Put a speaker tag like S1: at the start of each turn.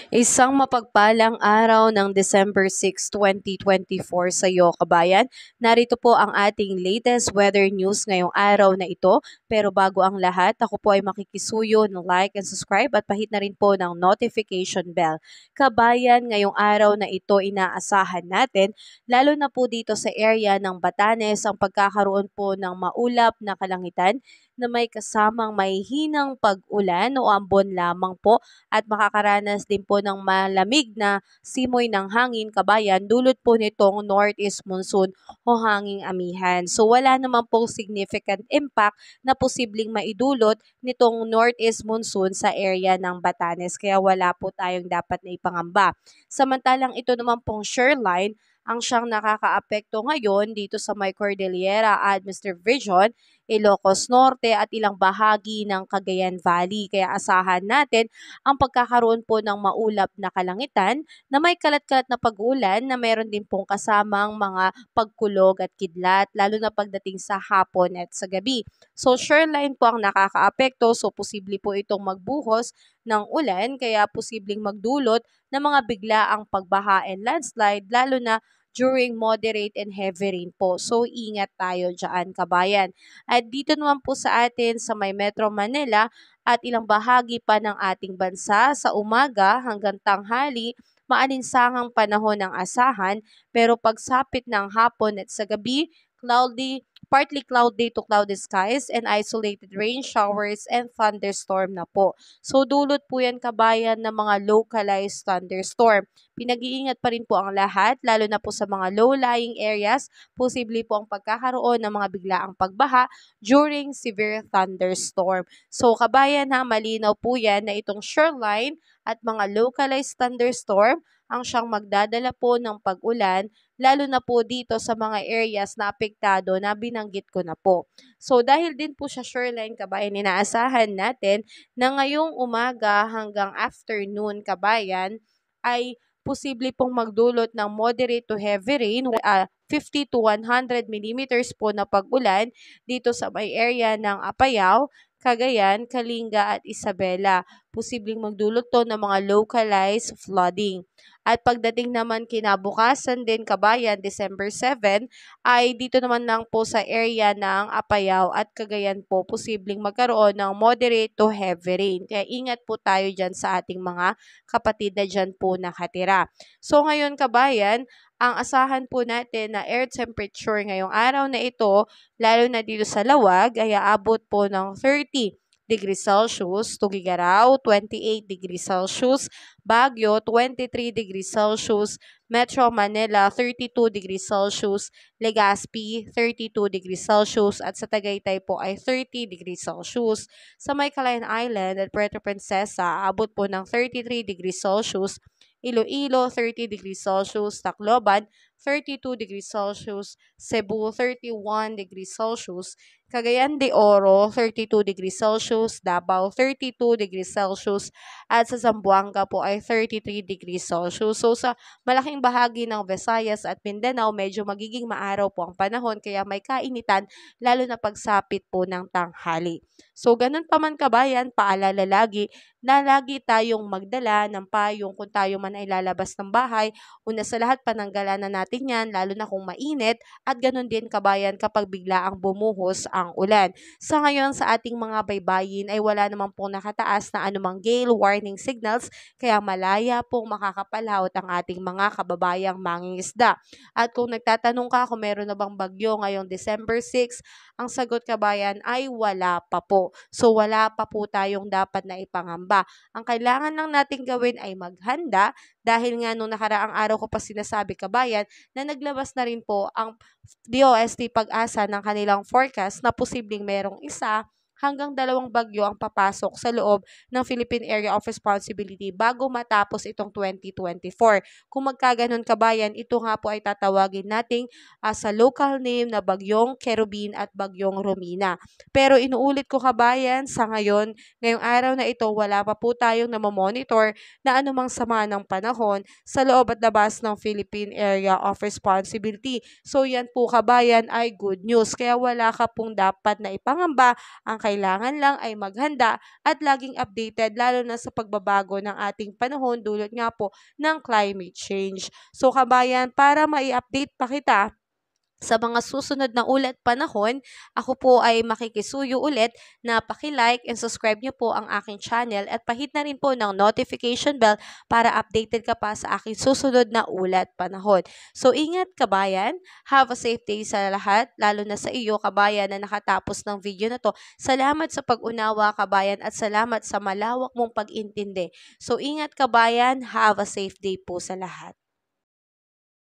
S1: Isang mapagpalang araw ng December 6, 2024 sa iyo, kabayan. Narito po ang ating latest weather news ngayong araw na ito. Pero bago ang lahat, ako po ay makikisuyo ng like and subscribe at pahit na rin po ng notification bell. Kabayan, ngayong araw na ito inaasahan natin, lalo na po dito sa area ng Batanes, ang pagkakaroon po ng maulap na kalangitan na may kasamang mahihinang pag-ulan o ambon lamang po at makakaranas din po ng malamig na simoy ng hangin, kabayan, dulot po nitong northeast monsoon o hanging amihan. So wala naman pong significant impact na posibleng maidulot nitong northeast monsoon sa area ng Batanes, kaya wala po tayong dapat na ipangamba. Samantalang ito naman pong shoreline ang siyang nakakaapekto ngayon dito sa may Cordillera at Mr. Vision, Ilocos Norte at ilang bahagi ng Cagayan Valley. Kaya asahan natin ang pagkakaroon po ng maulap na kalangitan na may kalat-kalat na pag-ulan na meron din pong kasamang mga pagkulog at kidlat, lalo na pagdating sa hapon at sa gabi. So shoreline po ang nakakaapekto, so posible po itong magbuhos ng ulan, kaya posibleng magdulot ng mga biglaang pagbaha and landslide, lalo na during moderate and heavy rain po. So ingat tayo dyan, kabayan. At dito naman po sa atin sa may Metro Manila at ilang bahagi pa ng ating bansa sa umaga hanggang tanghali, maalinsangang panahon ang asahan, pero pagsapit ng hapon at sa gabi, partly cloudy to cloudy skies and isolated rain showers and thunderstorm na po. So dulot po yan, kabayan, ng mga localized thunderstorm. Pinag-iingat pa rin po ang lahat, lalo na po sa mga low-lying areas, posible po ang pagkakaroon ng mga biglaang pagbaha during severe thunderstorm. So kabayan ha, malinaw po yan na itong shoreline at mga localized thunderstorm ang siyang magdadala po ng pag-ulan, lalo na po dito sa mga areas na apektado na binanggit ko na po. So dahil din po sa shoreline, kabayan, inaasahan natin na ngayong umaga hanggang afternoon, kabayan, ay posible pong magdulot ng moderate to heavy rain, 50 to 100 millimeters po na pag-ulan dito sa may area ng Apayao, Cagayan, Kalinga at Isabela. Posibleng magdulot to ng mga localized flooding. At pagdating naman kinabukasan din, kabayan, December 7, ay dito naman lang po sa area ng Apayao at Cagayan po, posibleng magkaroon ng moderate to heavy rain. Kaya ingat po tayo dyan sa ating mga kapatid na dyan po nakatira. So ngayon, kabayan, ang asahan po natin na air temperature ngayong araw na ito, lalo na dito sa Lawag, ay aabot po ng 30 degrees Celsius, Tugigaraw, 28 degrees Celsius, Baguio, 23 degrees Celsius, Metro Manila, 32 degrees Celsius, Legazpi, 32 degrees Celsius, at sa Tagaytay po ay 30 degrees Celsius. Sa may Calayan Island at Puerto Princesa, aabot po ng 33 degrees Celsius, Iloilo, 30 degrees Celsius, Tacloban, 32 degrees Celsius, Cebu, 31 degrees Celsius, Cagayan de Oro, 32 degrees Celsius, Davao, 32 degrees Celsius, at sa Zamboanga po ay 33 degrees Celsius. So sa malaking bahagi ng Visayas at Mindanao, medyo magiging maaraw po ang panahon, kaya may kainitan, lalo na pagsapit po ng tanghali. So ganun pa man, kabayan, paalala lagi na lagi tayong magdala ng payong kung tayo man ay lalabas ng bahay. Una sa lahat, pananggalan na natin yan, lalo na kung mainit, at ganun din, kabayan, kapag bigla ang bumuhos ang ulan. Sa ngayon, sa ating mga baybayin ay wala namang pong nakataas na anumang gale warning signals, kaya malaya pong makakapalawat ang ating mga kababayang mangingisda. At kung nagtatanong ka kung meron na bang bagyo ngayong December 6, ang sagot, kabayan, ay wala pa po. So wala pa po tayong dapat na ipangamba. Ang kailangan lang natin gawin ay maghanda, dahil nga nung nakaraang araw ko pa sinasabi, kabayan, na naglabas na rin po ang DOST Pag-asa ng kanilang forecast na posibleng merong isa hanggang 2 bagyo ang papasok sa loob ng Philippine Area of Responsibility bago matapos itong 2024. Kung magkaganon, kabayan, ito nga po ay tatawagin nating sa local name na Bagyong Kerubin at Bagyong Romina. Pero inuulit ko, kabayan, sa ngayong araw na ito, wala pa po tayong namomonitor na anumang sama ng panahon sa loob at labas ng Philippine Area of Responsibility. So yan po, kabayan, ay good news. Kaya wala ka pong dapat na ipangamba. Ang kailangan lang ay maghanda at laging updated lalo na sa pagbabago ng ating panahon dulot nga po ng climate change. So kabayan, para mai-update pa kita sa mga susunod na ulat panahon, ako po ay makikisuyo ulit na paki-like and subscribe niyo po ang aking channel at pahit na rin po ng notification bell para updated ka pa sa aking susunod na ulat panahon. So ingat kabayan, have a safe day sa lahat, lalo na sa iyo kabayan na nakatapos ng video na to. Salamat sa pag-unawa kabayan at salamat sa malawak mong pag-intindi. So ingat kabayan, have a safe day po sa lahat.